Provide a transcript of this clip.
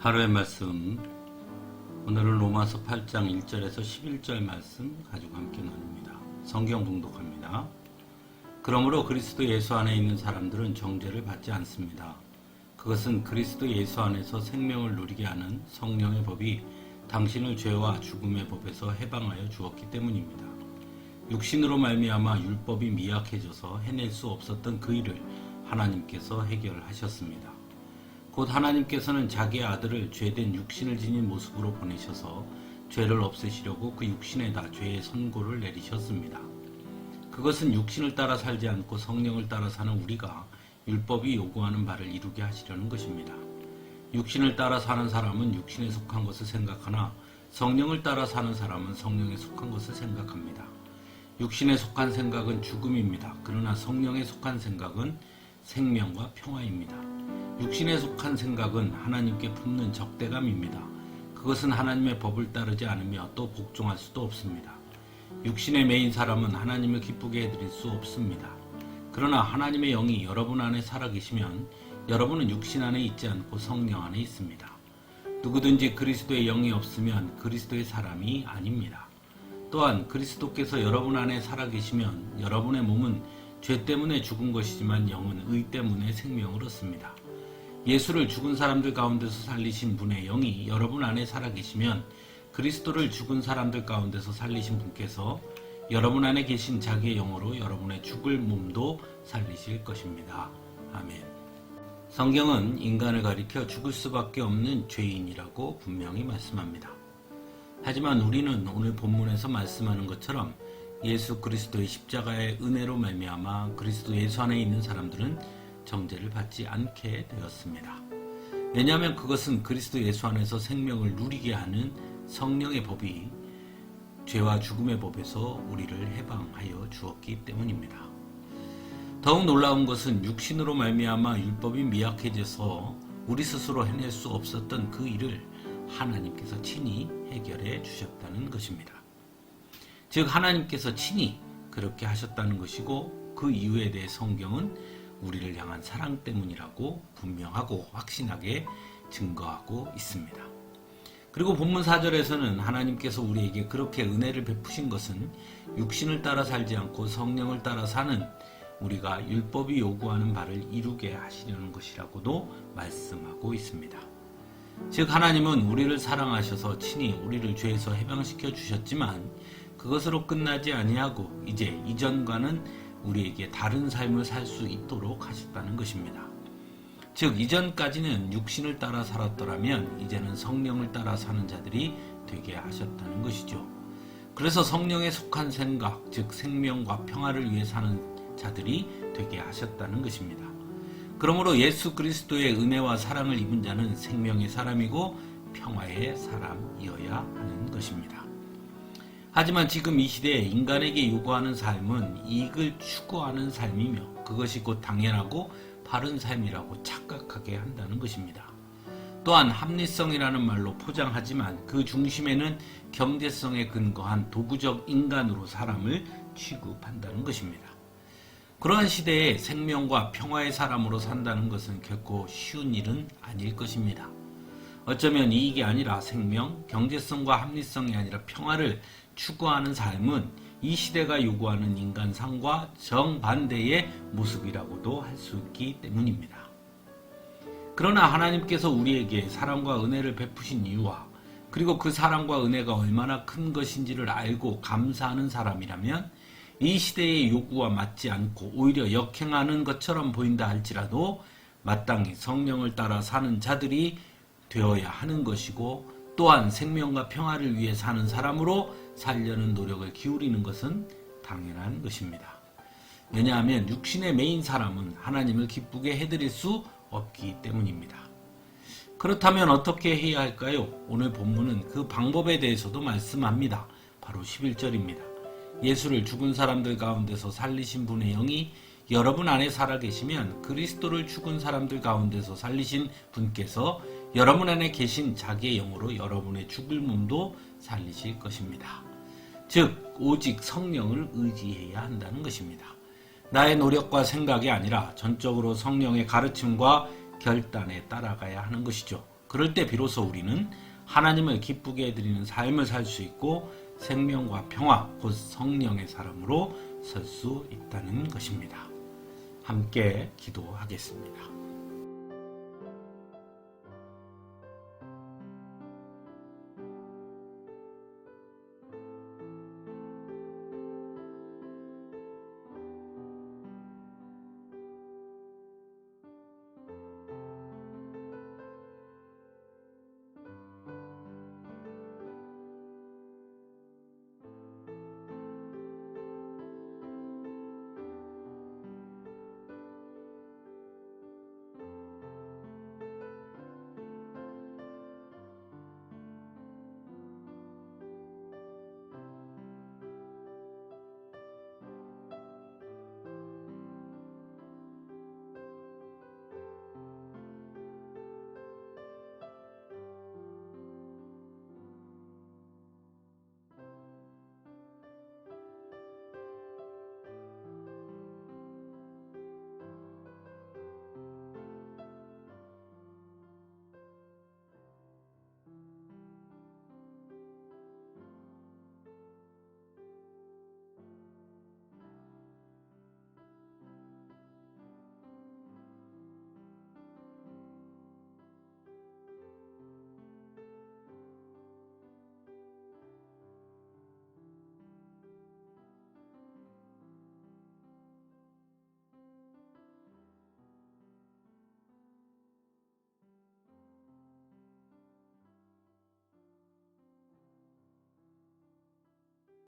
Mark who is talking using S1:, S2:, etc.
S1: 하루의 말씀, 오늘은 로마서 8장 1절에서 11절 말씀 가지고 함께 나눕니다. 성경 봉독합니다. 그러므로 그리스도 예수 안에 있는 사람들은 정죄를 받지 않습니다. 그것은 그리스도 예수 안에서 생명을 누리게 하는 성령의 법이 당신을 죄와 죽음의 법에서 해방하여 주었기 때문입니다. 육신으로 말미암아 율법이 미약해져서 해낼 수 없었던 그 일을 하나님께서 해결하셨습니다. 곧 하나님께서는 자기의 아들을 죄된 육신을 지닌 모습으로 보내셔서 죄를 없애시려고 그 육신에다 죄의 선고를 내리셨습니다. 그것은 육신을 따라 살지 않고 성령을 따라 사는 우리가 율법이 요구하는 바를 이루게 하시려는 것입니다. 육신을 따라 사는 사람은 육신에 속한 것을 생각하나 성령을 따라 사는 사람은 성령에 속한 것을 생각합니다. 육신에 속한 생각은 죽음입니다. 그러나 성령에 속한 생각은 생명과 평화입니다. 육신에 속한 생각은 하나님께 품는 적대감입니다. 그것은 하나님의 법을 따르지 않으며 또 복종할 수도 없습니다. 육신에 매인 사람은 하나님을 기쁘게 해드릴 수 없습니다. 그러나 하나님의 영이 여러분 안에 살아계시면 여러분은 육신 안에 있지 않고 성령 안에 있습니다. 누구든지 그리스도의 영이 없으면 그리스도의 사람이 아닙니다. 또한 그리스도께서 여러분 안에 살아계시면 여러분의 몸은 죄 때문에 죽은 것이지만 영은 의 때문에 생명을 얻습니다. 예수를 죽은 사람들 가운데서 살리신 분의 영이 여러분 안에 살아계시면 그리스도를 죽은 사람들 가운데서 살리신 분께서 여러분 안에 계신 자기의 영으로 여러분의 죽을 몸도 살리실 것입니다. 아멘. 성경은 인간을 가리켜 죽을 수밖에 없는 죄인이라고 분명히 말씀합니다. 하지만 우리는 오늘 본문에서 말씀하는 것처럼 예수 그리스도의 십자가의 은혜로 말미암아 그리스도 예수 안에 있는 사람들은 정죄를 받지 않게 되었습니다. 왜냐하면 그것은 그리스도 예수 안에서 생명을 누리게 하는 성령의 법이 죄와 죽음의 법에서 우리를 해방하여 주었기 때문입니다. 더욱 놀라운 것은 육신으로 말미암아 율법이 미약해져서 우리 스스로 해낼 수 없었던 그 일을 하나님께서 친히 해결해 주셨다는 것입니다. 즉 하나님께서 친히 그렇게 하셨다는 것이고 그 이유에 대해 성경은 우리를 향한 사랑 때문이라고 분명하고 확신하게 증거하고 있습니다. 그리고 본문 4절에서는 하나님께서 우리에게 그렇게 은혜를 베푸신 것은 육신을 따라 살지 않고 성령을 따라 사는 우리가 율법이 요구하는 바를 이루게 하시려는 것이라고도 말씀하고 있습니다. 즉 하나님은 우리를 사랑하셔서 친히 우리를 죄에서 해방시켜 주셨지만 그것으로 끝나지 아니하고 이제 이전과는 우리에게 다른 삶을 살 수 있도록 하셨다는 것입니다. 즉 이전까지는 육신을 따라 살았더라면 이제는 성령을 따라 사는 자들이 되게 하셨다는 것이죠. 그래서 성령에 속한 생각, 즉 생명과 평화를 위해 사는 자들이 되게 하셨다는 것입니다. 그러므로 예수 그리스도의 은혜와 사랑을 입은 자는 생명의 사람이고 평화의 사람이어야 하는 것입니다. 하지만 지금 이 시대에 인간에게 요구하는 삶은 이익을 추구하는 삶이며 그것이 곧 당연하고 바른 삶이라고 착각하게 한다는 것입니다. 또한 합리성이라는 말로 포장하지만 그 중심에는 경제성에 근거한 도구적 인간으로 사람을 취급한다는 것입니다. 그러한 시대에 생명과 평화의 사람으로 산다는 것은 결코 쉬운 일은 아닐 것입니다. 어쩌면 이익이 아니라 생명, 경제성과 합리성이 아니라 평화를 추구하는 삶은 이 시대가 요구하는 인간상과 정반대의 모습이라고도 할 수 있기 때문입니다. 그러나 하나님께서 우리에게 사랑과 은혜를 베푸신 이유와 그리고 그 사랑과 은혜가 얼마나 큰 것인지를 알고 감사하는 사람이라면 이 시대의 요구와 맞지 않고 오히려 역행하는 것처럼 보인다 할지라도 마땅히 성령을 따라 사는 자들이 되어야 하는 것이고 또한 생명과 평화를 위해 사는 사람으로 살려는 노력을 기울이는 것은 당연한 것입니다. 왜냐하면 육신의 매인 사람은 하나님을 기쁘게 해드릴 수 없기 때문입니다. 그렇다면 어떻게 해야 할까요? 오늘 본문은 그 방법에 대해서도 말씀합니다. 바로 11절입니다. 예수를 죽은 사람들 가운데서 살리신 분의 영이 여러분 안에 살아계시면 그리스도를 죽은 사람들 가운데서 살리신 분께서 여러분 안에 계신 자기의 영으로 여러분의 죽을 몸도 살리실 것입니다. 즉 오직 성령을 의지해야 한다는 것입니다. 나의 노력과 생각이 아니라 전적으로 성령의 가르침과 결단에 따라가야 하는 것이죠. 그럴 때 비로소 우리는 하나님을 기쁘게 해드리는 삶을 살 수 있고 생명과 평화, 곧 성령의 사람으로 설 수 있다는 것입니다. 함께 기도하겠습니다.